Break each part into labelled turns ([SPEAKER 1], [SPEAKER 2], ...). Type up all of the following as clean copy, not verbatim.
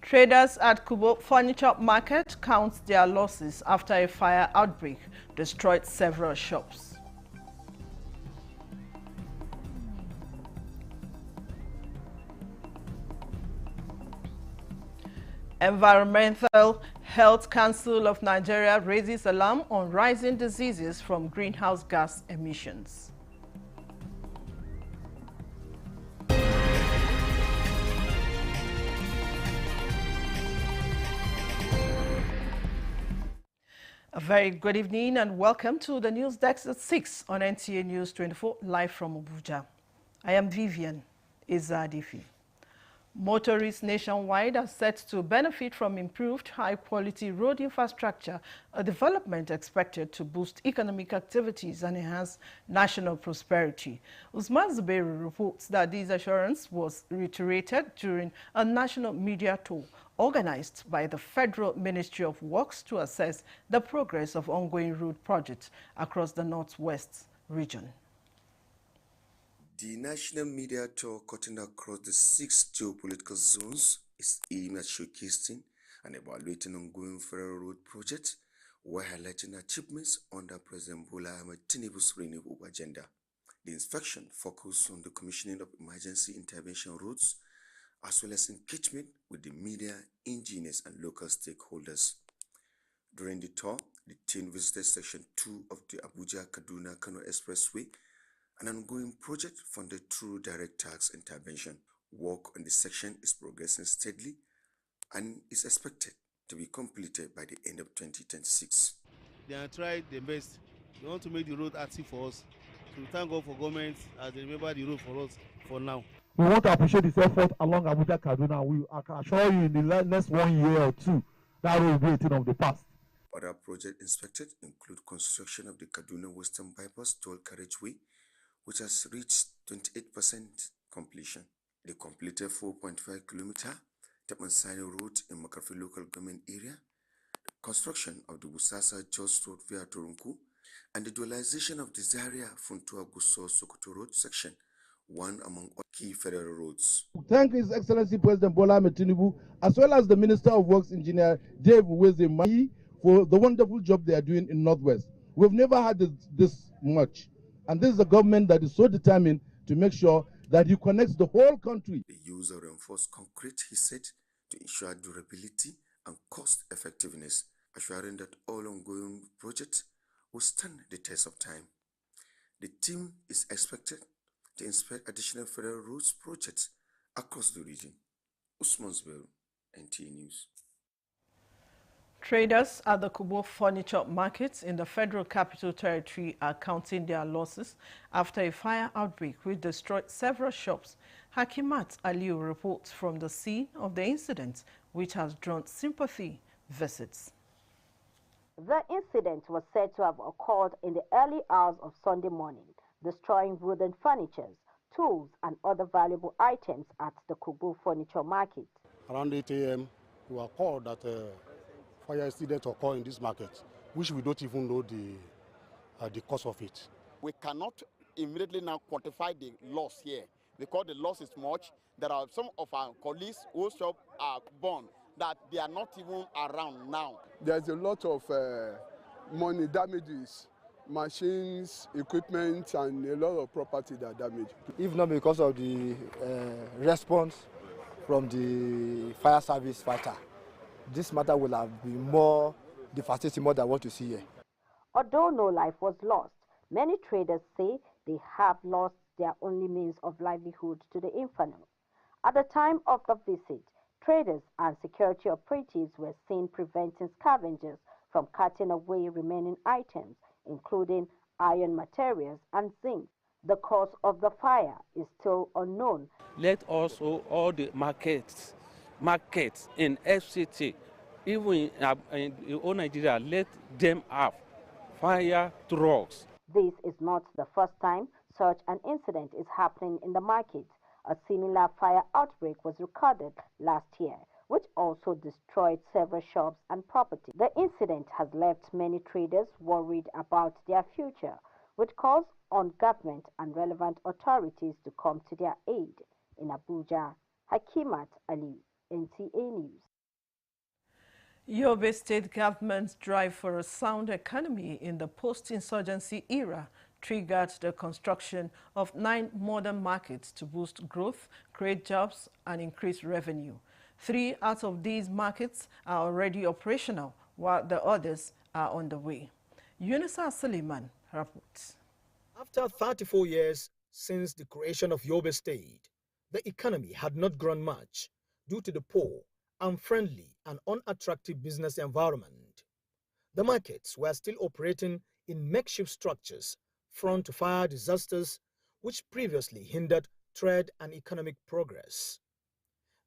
[SPEAKER 1] Traders at Kubo Furniture Market count their losses after a fire outbreak destroyed several shops. Environmental Health Council of Nigeria raises alarm on rising diseases from greenhouse gas emissions. A very good evening and welcome to the News Desk at 6 on NTA News 24, live from Abuja. I am Vivian Izadifi. Motorists nationwide are set to benefit from improved high-quality road infrastructure, a development expected to boost economic activities and enhance national prosperity. Usman Zubairu reports that this assurance was reiterated during a national media tour organized by the Federal Ministry of Works to assess the progress of ongoing road projects across the Northwest region.
[SPEAKER 2] The national media tour cutting across the 6 geopolitical zones is aimed at showcasing and evaluating ongoing federal road projects while highlighting achievements under President Bola Ahmed Tinubu's renewable agenda. The inspection focused on the commissioning of emergency intervention roads as well as engagement with the media, engineers and local stakeholders. During the tour, the team visited Section 2 of the Abuja-Kaduna-Kano Expressway, an ongoing project funded through direct tax intervention. Work on the section is progressing steadily and is expected to be completed by the end of 2026.
[SPEAKER 3] They have tried their best. They want to make the road active for us. So we thank God for government as they remember the road for us for now.
[SPEAKER 4] We want to appreciate this effort along Abuja Kaduna. I can assure you in the next 1 year or two, that will be a thing of the past.
[SPEAKER 2] Other projects inspected include construction of the Kaduna Western Bypass toll carriageway, which has reached 28% completion. The completed 4.5-kilometer Tapansani Road in Makafi local government area, the construction of the Busasa-Jos Road via Turunku, and the dualization of the Zaria-Funtua-Gusau-Sokoto Road section, one among key federal roads.
[SPEAKER 4] Thank His Excellency President Bola Ahmed Tinubu, as well as the Minister of Works Engineer Dave Uweze for the wonderful job they are doing in Northwest. We've never had this much. And this is a government that is so determined to make sure that you connect the whole country.
[SPEAKER 2] The use of reinforced concrete, he said, to ensure durability and cost effectiveness, assuring that all ongoing projects will stand the test of time. The team is expected to inspect additional federal roads projects across the region. Usman Zubairu, NTA News.
[SPEAKER 1] Traders at the Kubo Furniture Market in the Federal Capital Territory are counting their losses after a fire outbreak which destroyed several shops. Hakimat Aliu reports from the scene of the incident, which has drawn sympathy visits.
[SPEAKER 5] The incident was said to have occurred in the early hours of Sunday morning, destroying wooden furniture, tools and other valuable items at the Kubo Furniture Market.
[SPEAKER 6] Around 8 a.m., we were called that fire incident occurred in this market, which we don't even know the cause of it.
[SPEAKER 7] We cannot immediately now quantify the loss here because the loss is much. There are some of our colleagues whose shops are burned that they are not even around now.
[SPEAKER 8] There's a lot of money damages, machines, equipment, and a lot of property that are damaged.
[SPEAKER 9] If not because of the response from the fire service fighter, this matter will have been more devastating more than what you see here.
[SPEAKER 5] Although no life was lost, many traders say they have lost their only means of livelihood to the inferno. At the time of the visit, traders and security operatives were seen preventing scavengers from cutting away remaining items, including iron materials and zinc. The cause of the fire is still unknown.
[SPEAKER 10] Let also all the markets in FCT, even in all Nigeria, let them have fire trucks.
[SPEAKER 5] This is not the first time such an incident is happening in the market. A similar fire outbreak was recorded last year, which also destroyed several shops and property. The incident has left many traders worried about their future, which calls on government and relevant authorities to come to their aid. In Abuja, Hakimat Ali, NTA News.
[SPEAKER 1] Yobe State government's drive for a sound economy in the post-insurgency era triggered the construction of 9 modern markets to boost growth, create jobs, and increase revenue. 3 out of these markets are already operational, while the others are on the way. Yunusa Suleiman reports.
[SPEAKER 11] After 34 years since the creation of Yobe State, the economy had not grown much due to the poor, unfriendly, and unattractive business environment. The markets were still operating in makeshift structures prone to fire disasters, which previously hindered trade and economic progress.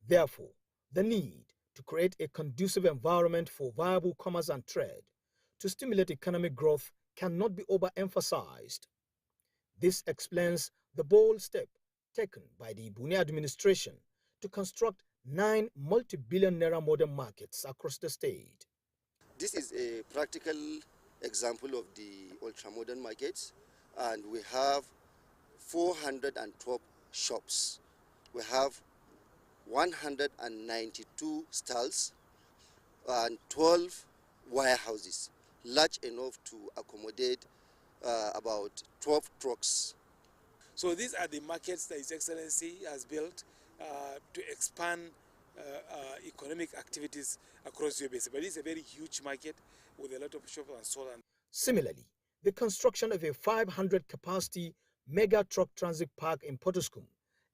[SPEAKER 11] Therefore, the need to create a conducive environment for viable commerce and trade to stimulate economic growth cannot be overemphasized. This explains the bold step taken by the Buni administration to construct 9 multi-billion naira modern markets across the state.
[SPEAKER 12] This is a practical example of the ultra-modern markets, and we have 412 shops. We have 192 stalls and 12 warehouses, large enough to accommodate about 12 trucks.
[SPEAKER 13] So these are the markets that His Excellency has built to expand economic activities across Yobe. But it's a very huge market with a lot of shops and so on.
[SPEAKER 11] Similarly, the construction of a 500-capacity mega truck transit park in Potoskum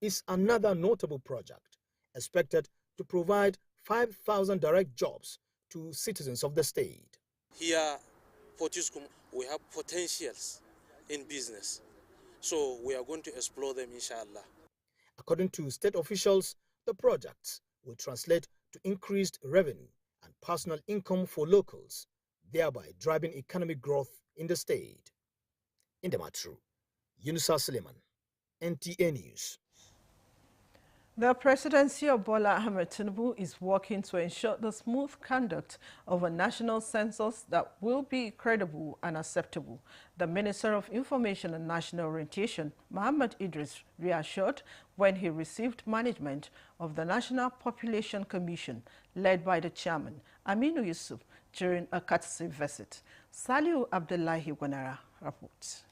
[SPEAKER 11] is another notable project, expected to provide 5,000 direct jobs to citizens of the state.
[SPEAKER 14] Here, Potoskum, we have potentials in business, so we are going to explore them, inshallah.
[SPEAKER 11] According to state officials, the projects will translate to increased revenue and personal income for locals, thereby driving economic growth in the state. In the Matru, Yunusa Suleiman, NTA News.
[SPEAKER 1] The presidency of Bola Ahmed Tinubu is working to ensure the smooth conduct of a national census that will be credible and acceptable. The Minister of Information and National Orientation, Muhammad Idris, reassured when he received management of the National Population Commission, led by the chairman, Aminu Yusuf, during a courtesy visit. Saliu Abdullahi Gwanara reports.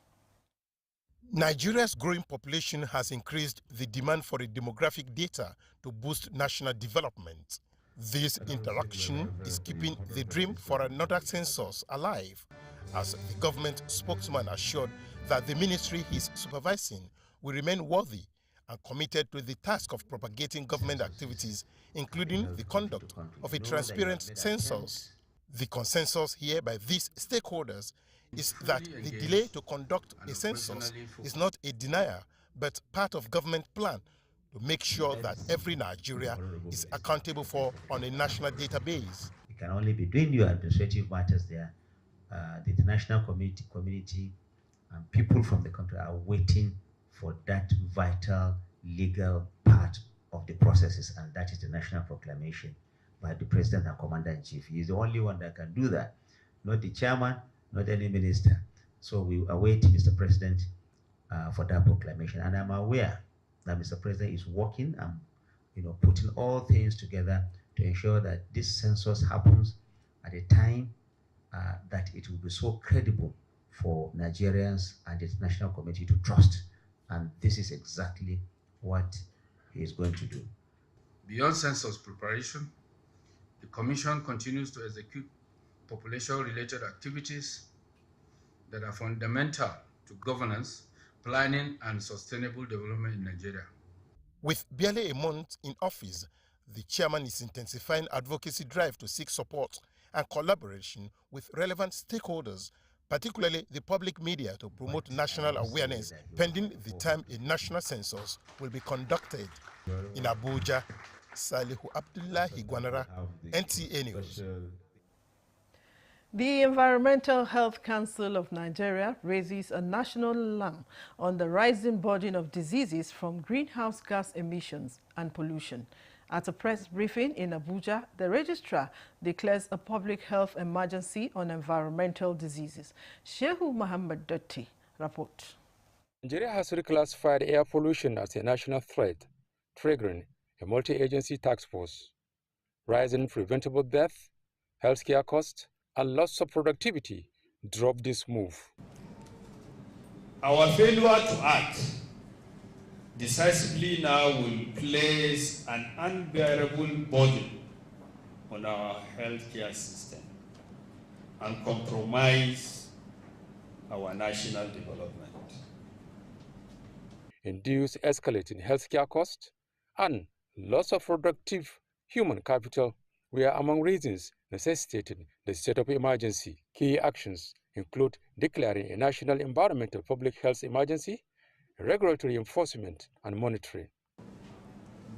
[SPEAKER 15] Nigeria's growing population has increased the demand for demographic data to boost national development. This interaction is keeping the dream for another census alive, as the government spokesman assured that the ministry he's supervising will remain worthy and committed to the task of propagating government activities, including the conduct of a transparent census. The consensus here by these stakeholders is that the delay to conduct a census is not a denial, but part of government plan to make sure that every Nigeria is accountable for on a national database.
[SPEAKER 16] You can only be doing your administrative matters there. The international community and people from the country are waiting for that vital legal part of the processes, and that is the national proclamation by the President and Commander-in-Chief. He is the only one that can do that, not the chairman, not any minister. So we await Mr. President for that proclamation. And I'm aware that Mr. President is working and putting all things together to ensure that this census happens at a time that it will be so credible for Nigerians and the international community to trust. And this is exactly what he is going to do.
[SPEAKER 17] Beyond census preparation, the Commission continues to execute population-related activities that are fundamental to governance, planning, and sustainable development in Nigeria.
[SPEAKER 15] With barely a month in office, the chairman is intensifying advocacy drive to seek support and collaboration with relevant stakeholders, particularly the public media, to promote national awareness pending the time a national census will be conducted. In Abuja, Salihu Abdullahi Gwanara, NTA News.
[SPEAKER 1] The Environmental Health Council of Nigeria raises a national alarm on the rising burden of diseases from greenhouse gas emissions and pollution. At a press briefing in Abuja, the registrar declares a public health emergency on environmental diseases. Shehu Muhammad Dotti reports.
[SPEAKER 18] Nigeria has reclassified air pollution as a national threat, triggering a multi-agency task force. Rising preventable death healthcare costs, and loss of productivity drove this move.
[SPEAKER 19] Our failure to act decisively now will place an unbearable burden on our healthcare system and compromise our national development.
[SPEAKER 18] Induced escalating healthcare costs and loss of productive human capital were among reasons necessitating the state of emergency. Key actions include declaring a national environmental public health emergency, regulatory enforcement, and monitoring.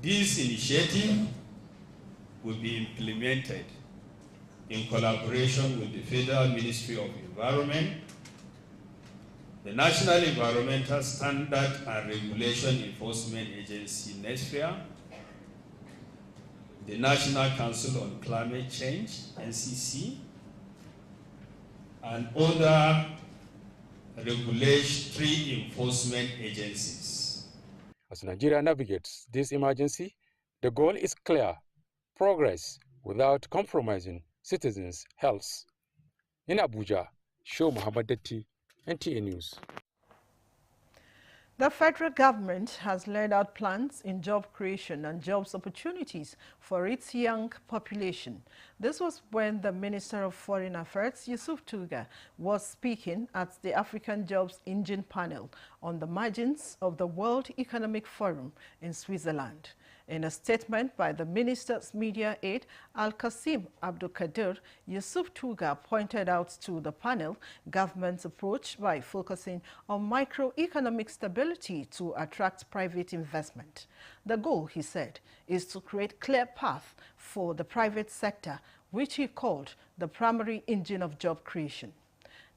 [SPEAKER 19] This initiative will be implemented in collaboration with the Federal Ministry of Environment, the National Environmental Standard and Regulation Enforcement Agency, NESFIA, the National Council on Climate Change, NCC, and other regulatory enforcement agencies.
[SPEAKER 18] As Nigeria navigates this emergency, the goal is clear: progress without compromising citizens' health. In Abuja, Show Muhammad Datti, NTA News.
[SPEAKER 1] The federal government has laid out plans in job creation and jobs opportunities for its young population. This was when the Minister of Foreign Affairs, Yusuf Tuga, was speaking at the African Jobs Engine panel on the margins of the World Economic Forum in Switzerland. In a statement by the minister's media aide, Al-Qasim Abdul Kadir, Yusuf Tuga pointed out to the panel government's approach by focusing on microeconomic stability to attract private investment. The goal, he said, is to create clear path for the private sector, which he called the primary engine of job creation.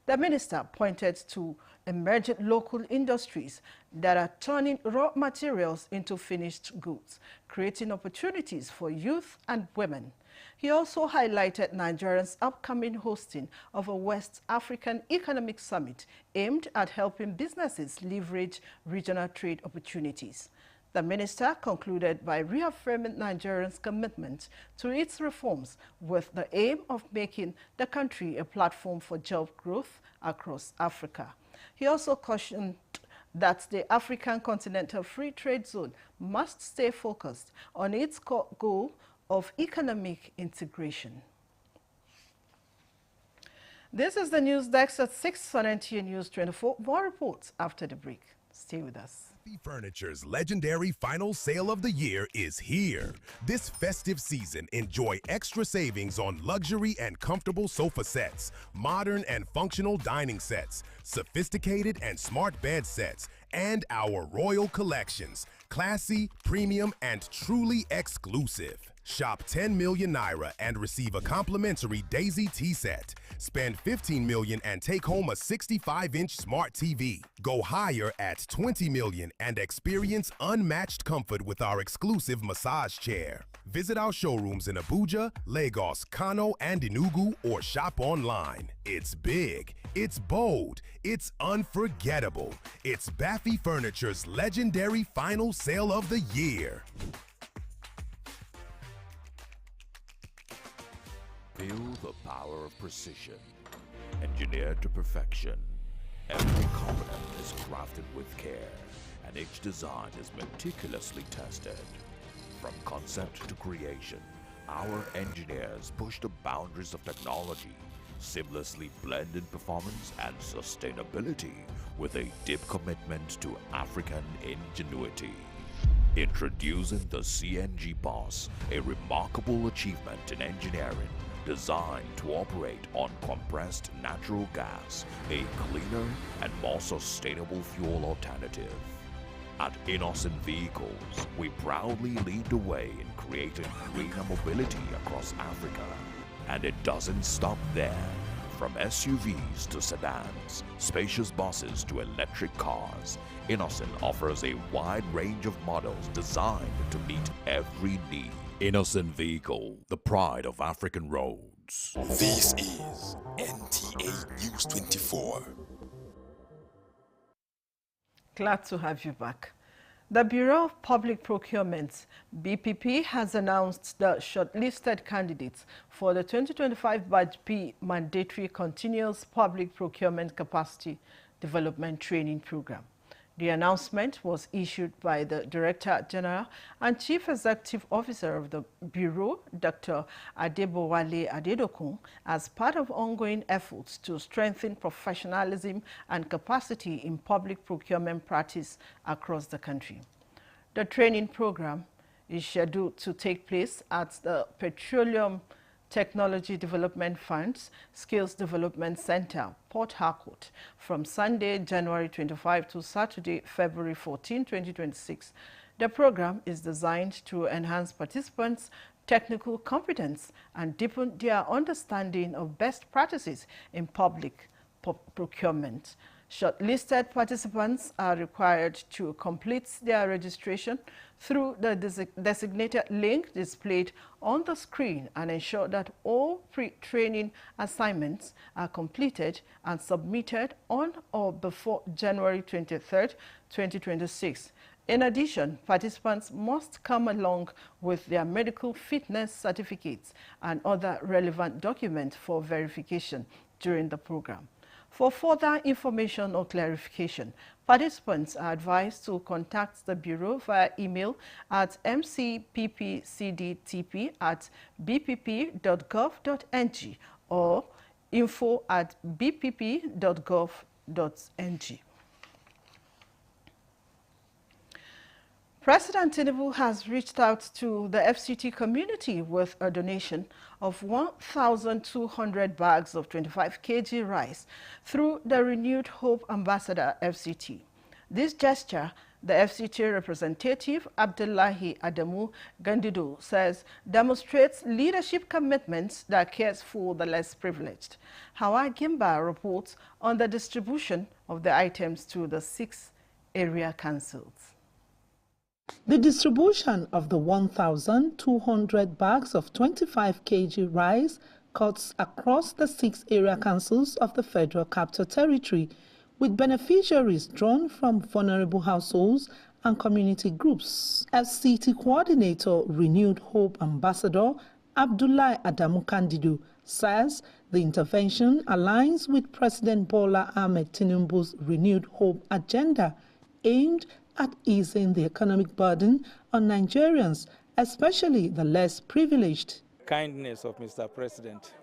[SPEAKER 1] The minister pointed to emerging local industries that are turning raw materials into finished goods, creating opportunities for youth and women. He also highlighted Nigeria's upcoming hosting of a West African Economic Summit aimed at helping businesses leverage regional trade opportunities. The minister concluded by reaffirming Nigeria's commitment to its reforms with the aim of making the country a platform for job growth across Africa. He also cautioned that the African Continental Free Trade Zone must stay focused on its goal of economic integration. This is the news desk at 6 on NTA News 24. More reports after the break. Stay with us.
[SPEAKER 20] Furniture's legendary final sale of the year is here. This festive season, enjoy extra savings on luxury and comfortable sofa sets, modern and functional dining sets, sophisticated and smart bed sets, and our royal collections, classy, premium, and truly exclusive. Shop 10 million Naira and receive a complimentary Daisy tea set. Spend 15 million and take home a 65-inch smart TV. Go higher at 20 million and experience unmatched comfort with our exclusive massage chair. Visit our showrooms in Abuja, Lagos, Kano, and Enugu, or shop online. It's big, it's bold, it's unforgettable. It's Baffy Furniture's legendary final sale of the year.
[SPEAKER 21] Feel the power of precision, engineered to perfection. Every component is crafted with care, and each design is meticulously tested. From concept to creation, our engineers push the boundaries of technology, seamlessly blending performance and sustainability with a deep commitment to African ingenuity. Introducing the CNG Boss, a remarkable achievement in engineering designed to operate on compressed natural gas, a cleaner and more sustainable fuel alternative. At Innocent Vehicles, we proudly lead the way in creating greener mobility across Africa. And it doesn't stop there. From SUVs to sedans, spacious buses to electric cars, Innocent offers a wide range of models designed to meet every need. Innocent Vehicle, the pride of African roads.
[SPEAKER 22] This is NTA News 24.
[SPEAKER 1] Glad to have you back. The Bureau of Public Procurement, BPP, has announced the shortlisted candidates for the 2025 Batch B Mandatory Continuous Public Procurement Capacity Development Training Program. The announcement was issued by the Director General and Chief Executive Officer of the Bureau, Dr. Adebowale Adedokun, as part of ongoing efforts to strengthen professionalism and capacity in public procurement practice across the country. The training program is scheduled to take place at the Petroleum Technology Development Fund's Skills Development Center, Port Harcourt, from Sunday, January 25 to Saturday, February 14, 2026. The program is designed to enhance participants' technical competence and deepen their understanding of best practices in public procurement. Shortlisted participants are required to complete their registration through the designated link displayed on the screen and ensure that all pre-training assignments are completed and submitted on or before January 23, 2026. In addition, participants must come along with their medical fitness certificates and other relevant documents for verification during the program. For further information or clarification, participants are advised to contact the Bureau via email at mcppcdtp@bpp.gov.ng or info@bpp.gov.ng. President Tinubu has reached out to the FCT community with a donation of 1,200 bags of 25 kg rice through the Renewed Hope Ambassador FCT. This gesture, the FCT representative Abdullahi Adamu Gandido says, demonstrates leadership commitments that cares for the less privileged. Hawa Gimba reports on the distribution of the items to the 6 area councils.
[SPEAKER 3] The distribution of the 1,200 bags of 25 kg rice cuts across the 6 area councils of the Federal Capital Territory, with beneficiaries drawn from vulnerable households and community groups. FCT Coordinator, Renewed Hope Ambassador Abdullahi Adamu Kandidu says the intervention aligns with President Bola Ahmed Tinubu's Renewed Hope agenda aimed at easing the economic burden on Nigerians, especially the less privileged.
[SPEAKER 4] Kindness of Mr. President,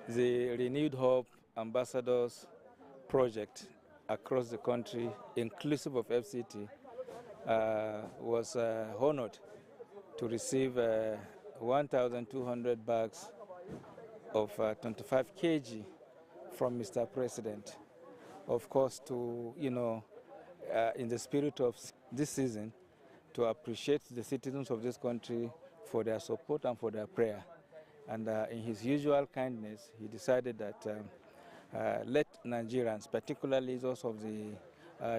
[SPEAKER 4] the Renewed Hope Ambassadors project across the country, inclusive of FCT, was honored to receive 1,200 bags of 25 kg from Mr. President. Of course, to, in the spirit of this season, to appreciate the citizens of this country for their support and for their prayer. And in his usual kindness, he decided that let Nigerians, particularly those of the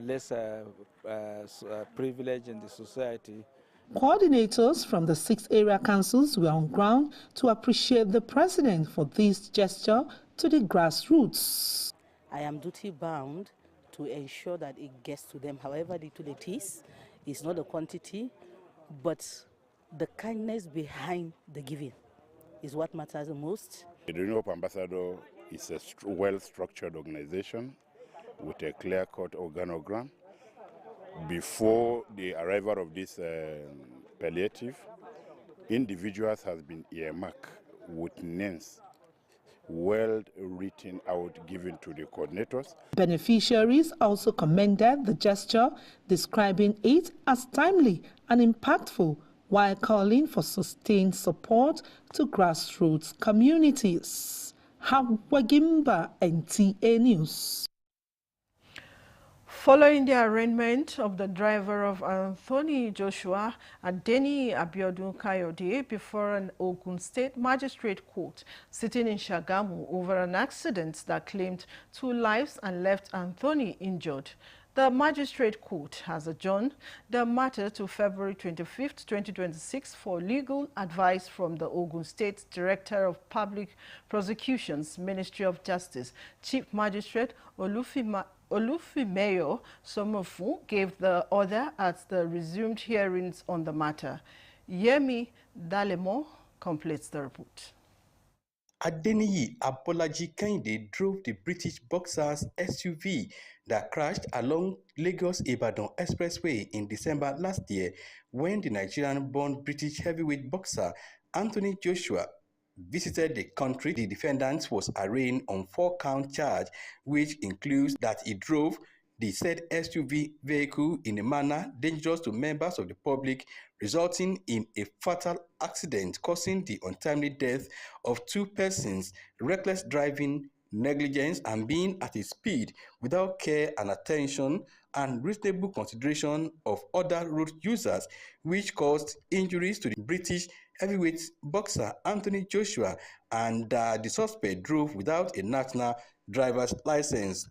[SPEAKER 4] less privileged in the society.
[SPEAKER 3] Coordinators from the 6 area councils were on ground to appreciate the president for this gesture to the grassroots.
[SPEAKER 23] I am duty-bound to ensure that it gets to them, however little it is. It's not the quantity, but the kindness behind the giving is what matters the most.
[SPEAKER 24] The Renewed Hope Ambassador is a well-structured organization with a clear-cut organogram. Before the arrival of this palliative, individuals have been earmarked with names well written out, given to the coordinators.
[SPEAKER 3] Beneficiaries also commended the gesture, describing it as timely and impactful, while calling for sustained support to grassroots communities. Hawa Gimba, NTA News.
[SPEAKER 1] Following the arraignment of the driver of Anthony Joshua Adeni Abiodun Kayode before an Ogun State Magistrate Court sitting in Shagamu over an accident that claimed 2 lives and left Anthony injured, the Magistrate Court has adjourned the matter to February 25, 2026 for legal advice from the Ogun State Director of Public Prosecutions, Ministry of Justice, Chief Magistrate Olufima Olufimeyo Somofun gave the order at the resumed hearings on the matter. Yemi Dalemo completes the report.
[SPEAKER 2] Adeniyi Abolaji Kehinde drove the British Boxer's SUV that crashed along Lagos-Ibadan Expressway in December last year when the Nigerian-born British heavyweight boxer Anthony Joshua visited the country. The defendant was arraigned on 4-count charge, which includes that he drove the said SUV vehicle in a manner dangerous to members of the public, resulting in a fatal accident causing the untimely death of 2 persons, reckless driving, negligence, and being at a speed without care and attention and reasonable consideration of other road users, which caused injuries to the British heavyweight boxer Anthony Joshua, and the suspect drove without a national driver's license.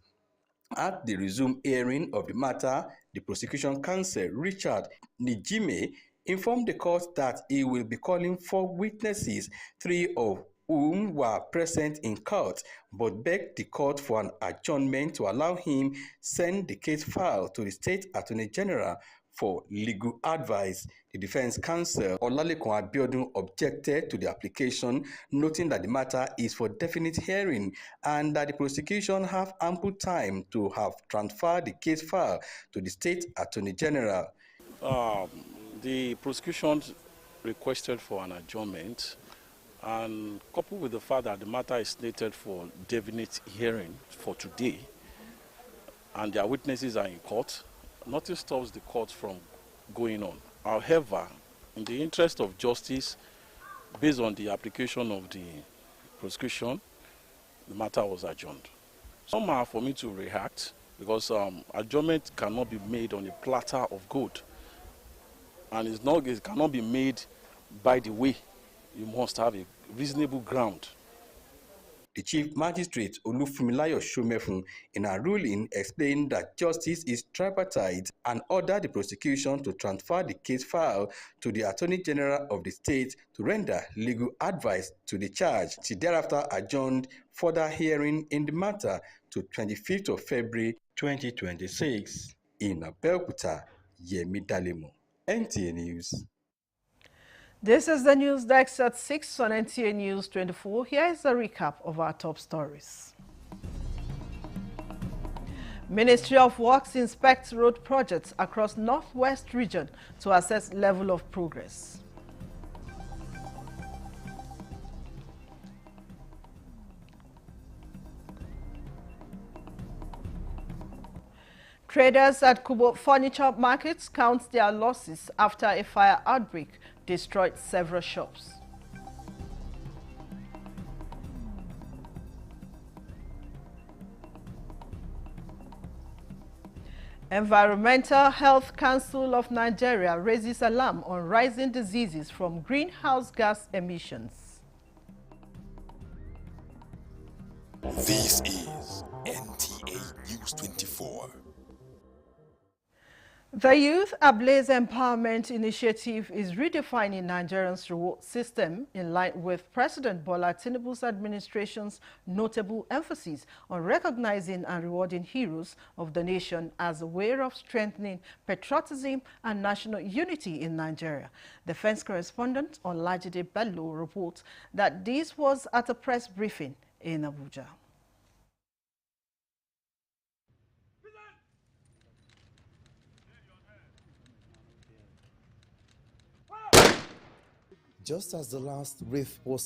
[SPEAKER 2] At the resumed hearing of the matter, the prosecution counsel, Richard Nijime, informed the court that he will be calling 4 witnesses, 3 of whom were present in court, but begged the court for an adjournment to allow him send the case file to the State Attorney General for legal advice. The defense counsel, Olalekan Abiodun, objected to the application, noting that the matter is for definite hearing and that the prosecution have ample time to have transferred the case file to the State Attorney General.
[SPEAKER 10] The prosecution requested for an adjournment, and coupled with the fact that the matter is slated for definite hearing for today, and their witnesses are in court, nothing stops the court from going on. However, in the interest of justice, based on the application of the prosecution, the matter was adjourned. Somehow for me to react, because adjournment cannot be made on a platter of gold, and it cannot be made by the way. You must have a reasonable ground.
[SPEAKER 2] The Chief Magistrate Olufumilayo Shomefun, in a ruling, explained that justice is tripartite and ordered the prosecution to transfer the case file to the Attorney General of the state to render legal advice to the charge. She thereafter adjourned further hearing in the matter to 25th of February 2026. In Abeokuta, Yemi Dalemo, NTA News.
[SPEAKER 1] This is the news desk at 6 on NTA News 24. Here is a recap of our top stories. Ministry of Works inspects road projects across Northwest region to assess level of progress. Traders at Kubo Furniture Markets count their losses after a fire outbreak destroyed several shops. Environmental Health Council of Nigeria raises alarm on rising diseases from greenhouse gas emissions.
[SPEAKER 22] This is NTA News 24.
[SPEAKER 1] The Youth Ablaze Empowerment Initiative is redefining Nigerians' reward system in line with President Bola Tinubu's administration's notable emphasis on recognizing and rewarding heroes of the nation as a way of strengthening patriotism and national unity in Nigeria. Defense correspondent Olajide Bello reports that this was at a press briefing in Abuja.
[SPEAKER 6] Just as the last wreath was